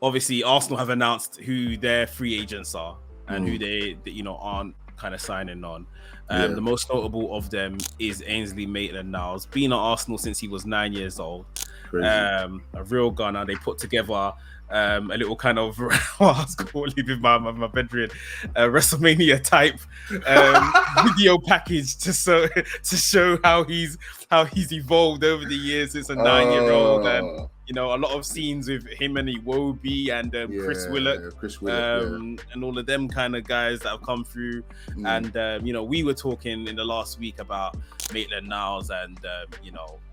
obviously Arsenal have announced who their free agents are and who they aren't kind of signing on. The most notable of them is Ainsley Maitland Niles, been at Arsenal since he was 9 years old. A real gunner. They put together a little kind of what I was calling with my bedroom WrestleMania type video package to show how he's evolved over the years since a 9-year-old, and a lot of scenes with him and Iwobi and Chris Willock, and all of them kind of guys that have come through. And we were talking in the last week about Maitland Niles and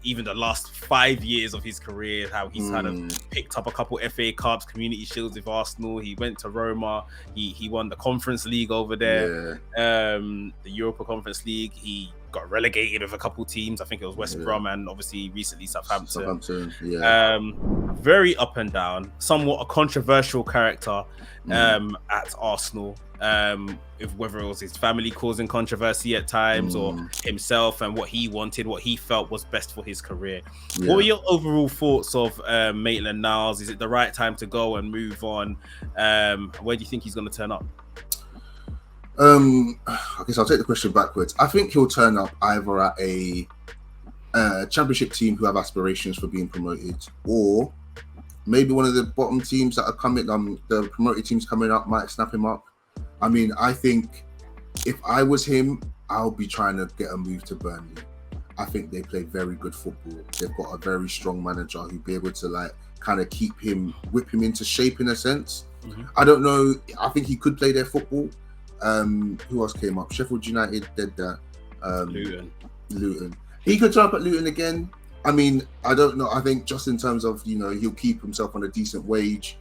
even the last 5 years of his career, how he's kind of picked up a couple FA Cups, Community Shields with Arsenal. He went to Roma. He won the Conference League over there, the Europa Conference League. He got relegated with a couple teams. I think it was West Brom and obviously recently Southampton. Very up and down, somewhat a controversial character at Arsenal, if whether it was his family causing controversy at times or himself and what he wanted, what he felt was best for his career. What were your overall thoughts of Maitland Niles? Is it the right time to go and move on? Where do you think he's going to turn up? I guess I'll take the question backwards. I think he'll turn up either at a championship team who have aspirations for being promoted, or maybe one of the bottom teams that are coming, the promoted teams coming up might snap him up. I mean, I think if I was him, I'll be trying to get a move to Burnley. I think they play very good football. They've got a very strong manager who'd be able to kind of whip him into shape in a sense. I don't know. I think he could play their football. Who else came up? Sheffield United did that. Luton. He could turn up at Luton again. I mean, I don't know. I think just in terms of, he'll keep himself on a decent wage.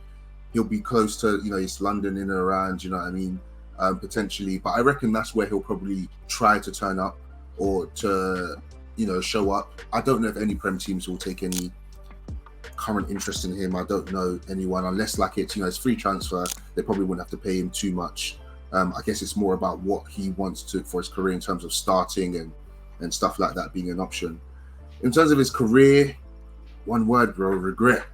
He'll be close to, East London in and around, you know what I mean? Potentially. But I reckon that's where he'll probably try to turn up or to, show up. I don't know if any Prem teams will take any current interest in him. I don't know anyone, unless it's free transfer. They probably wouldn't have to pay him too much. I guess it's more about what he wants for his career in terms of starting and stuff like that being an option. In terms of his career, one word, bro, regret.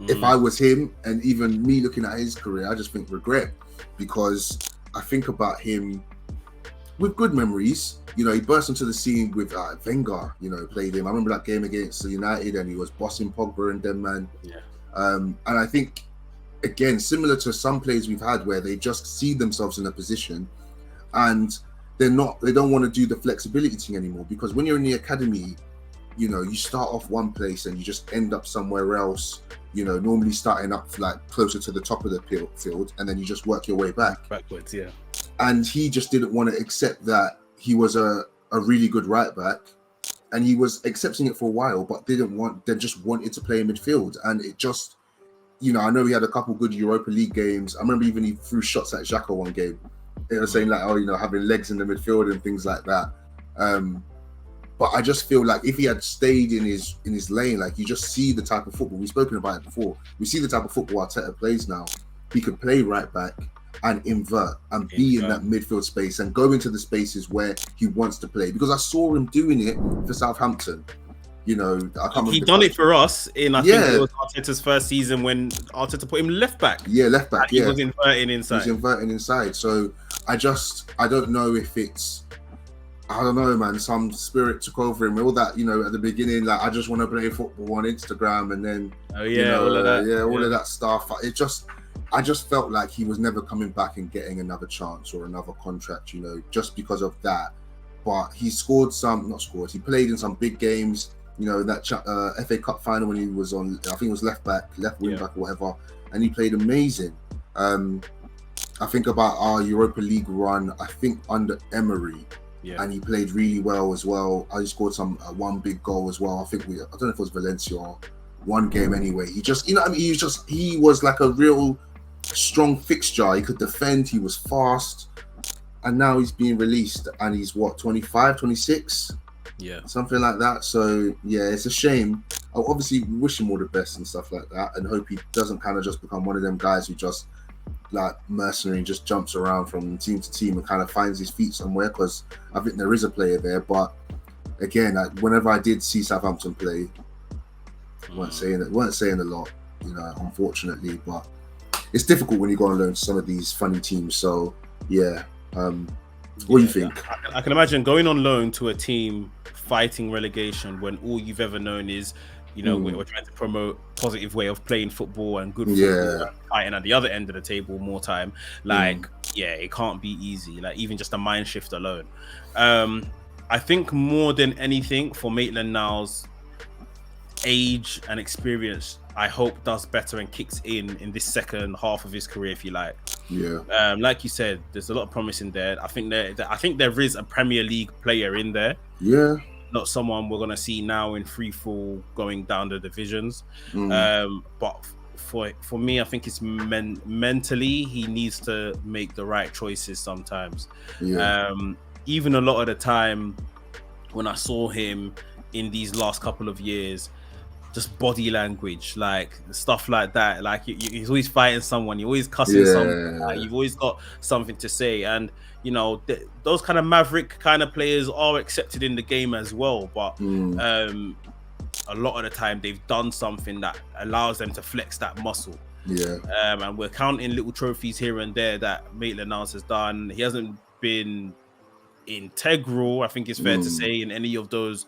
If I was him, and even me looking at his career, I just think regret, because I think about him with good memories. He burst into the scene with Wenger, played him. I remember that game against United and he was bossing Pogba and them, man. And I think, again, similar to some players we've had where they just see themselves in a position and they don't want to do the flexibility thing anymore, because when you're in the academy, you start off one place and you just end up somewhere else, normally starting up closer to the top of the field, and then you just work your way backwards. And he just didn't want to accept that he was a really good right back, and he was accepting it for a while, but they just wanted to play in midfield. And it just, I know he had a couple good Europa League games. I remember even he threw shots at Xhaka one game. They were saying having legs in the midfield and things like that. But I just feel like if he had stayed in his lane, you just see the type of football, we've spoken about it before. We see the type of football Arteta plays now. He could play right back and invert and be in that midfield space and go into the spaces where he wants to play. Because I saw him doing it for Southampton. He done it for us in, I think it was Arteta's first season when Arteta put him left back. Yeah, left back. He was inverting inside. So I don't know if it's, I don't know, man, some spirit took over him. All that, at the beginning, I just want to play football on Instagram, and then all of that stuff. I just felt like he was never coming back and getting another chance or another contract, just because of that. But he he played in some big games. That FA Cup final when he was on, I think it was left wing back or whatever, and he played amazing. I think about our Europa League run, I think under Emery, and he played really well as well. He scored one big goal as well. I don't know if it was Valencia or one game anyway. He just, he was like a real strong fixture. He could defend, he was fast, and now he's being released and he's 25, 26? Something like that. So it's a shame. I obviously wish him all the best and stuff like that, and hope he doesn't kind of just become one of them guys who just mercenary, just jumps around from team to team and kind of finds his feet somewhere, because I think there is a player there. But again, whenever I did see Southampton play, weren't saying a lot, unfortunately. But it's difficult when you go on loan to some of these funny teams. So yeah, what do you think? I can imagine going on loan to a team fighting relegation when all you've ever known is, we're trying to promote positive way of playing football and good football, and fighting at the other end of the table more time. Like, it can't be easy. Like, even just a mind shift alone. I think more than anything for Maitland-Niles, age and experience, I hope does better and kicks in this second half of his career, if you like. Yeah. Like you said, there's a lot of promise in there. I think there is a Premier League player in there. Yeah. Not someone we're gonna see now in free fall going down the divisions. But for me, I think it's mentally he needs to make the right choices sometimes. Even a lot of the time when I saw him in these last couple of years, just body language, like stuff like that. Like he's always fighting someone, you're always cussing someone. Like, you've always got something to say, and those kind of maverick kind of players are accepted in the game as well. But a lot of the time they've done something that allows them to flex that muscle. And we're counting little trophies here and there that Maitland-Niles has done. He hasn't been integral, I think it's fair to say, in any of those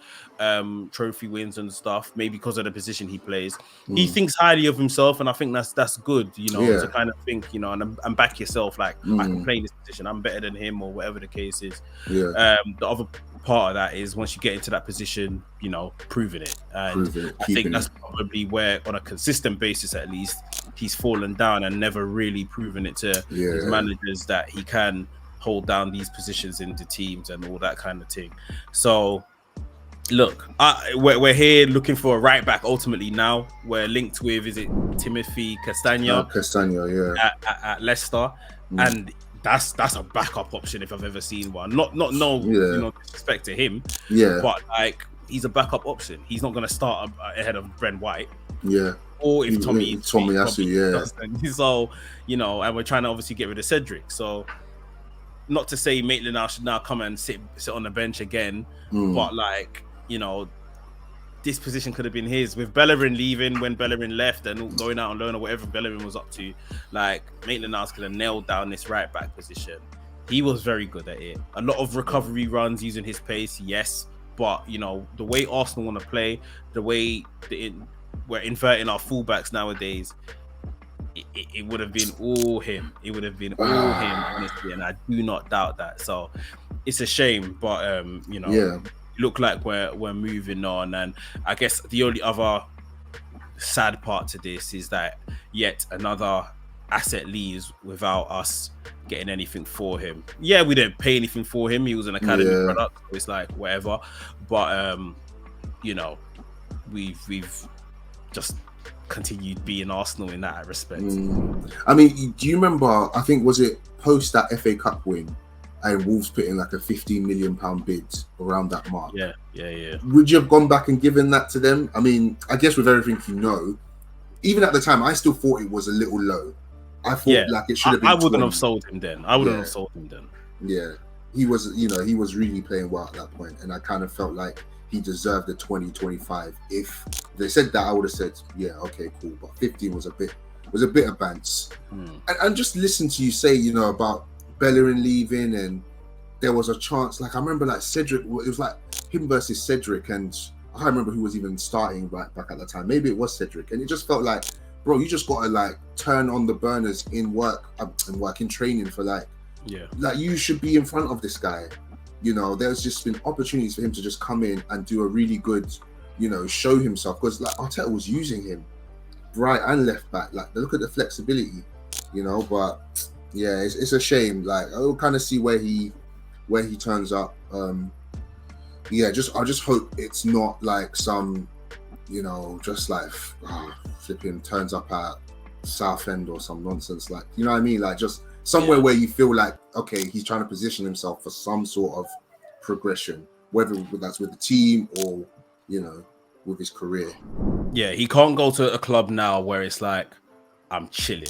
trophy wins and stuff, maybe because of the position he plays. He thinks highly of himself, and I think that's good, to kind of think, and back yourself, like, I can play in this position, I'm better than him, or whatever the case is. The other part of that is once you get into that position, proving it. And I think that's probably where, on a consistent basis at least, he's fallen down and never really proven it to his managers that he can hold down these positions in the teams and all that kind of thing. So look, we're here looking for a right back. Ultimately now we're linked with, is it Timothy Castagna at Leicester, and that's a backup option if I've ever seen one. Not disrespect to him, but like, he's a backup option. He's not going to start ahead of Bren White, or if Tommy Asu, so and we're trying to obviously get rid of Cedric. So not to say Maitland-Niles should now come and sit on the bench again, but like, this position could have been his. With Bellerin leaving when Bellerin left and going out on loan or whatever Bellerin was up to, like, Maitland-Niles could have nailed down this right back position. He was very good at it. A lot of recovery runs using his pace, yes, but the way Arsenal want to play, the way we're inverting our fullbacks nowadays, it would have been all him. It would have been all him, honestly, and I do not doubt that. So it's a shame, but look like we're moving on. And I guess the only other sad part to this is that yet another asset leaves without us getting anything for him. Yeah, we didn't pay anything for him. He was an academy product. So it's like whatever, but we've just continued being Arsenal in that respect. I mean, do you remember, I think, was it post that FA Cup win and Wolves put in like a £15 million bid around that mark? Yeah. Would you have gone back and given that to them? I mean, I guess with everything even at the time, I still thought it was a little low. I thought like it should have been. I wouldn't have sold him then. Yeah, he was, he was really playing well at that point, and I kind of felt like he deserved the 20-25. If they said that, I would have said, yeah, okay, cool. But 15 was a bit of bants. And just listen to you say, about Bellerin leaving, and there was a chance. Like, I remember, like, Cedric. It was like him versus Cedric, and I can't remember who was even starting right back at the time. Maybe it was Cedric, and it just felt like, bro, you just gotta like turn on the burners in training for like you should be in front of this guy. There's just been opportunities for him to just come in and do a really good, show himself, because like Arteta was using him right and left back. Like, look at the flexibility, but yeah, it's a shame. Like, I'll kind of see where he turns up. I just hope it's not like some, just like flipping turns up at Southend or some nonsense, like, you know what I mean? Like, just somewhere where you feel like, okay, he's trying to position himself for some sort of progression, whether that's with the team or, with his career. Yeah, he can't go to a club now where it's like, I'm chilling.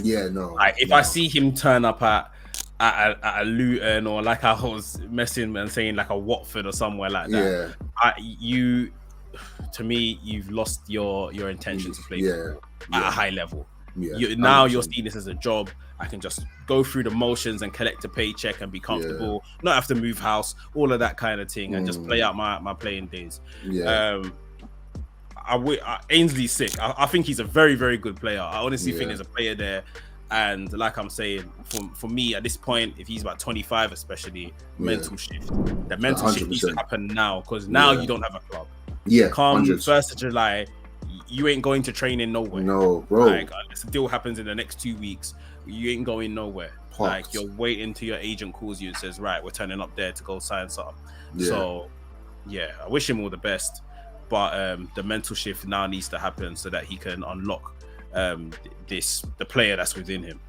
Yeah, no. Like, if I see him turn up at a Luton, or like I was messing and saying like a Watford or somewhere like that, to me, you've lost your intention to play football at a high level. Now you're seeing this as a job. I can just go through the motions and collect a paycheck and be comfortable, not have to move house, all of that kind of thing, and just play out my playing days. Ainsley's sick. I think he's a very, very good player. I honestly think there's a player there. And like I'm saying, for me at this point, if he's about 25, especially, mental shift. The mental 100%. Shift needs to happen now, because now you don't have a club. Come 1st of July, you ain't going to training nowhere. No, bro. Like, unless the deal happens in the next 2 weeks, you ain't going nowhere. Like, you're waiting till your agent calls you and says, right, we're turning up there to go sign something. So, I wish him all the best. But the mental shift now needs to happen so that he can unlock the player that's within him.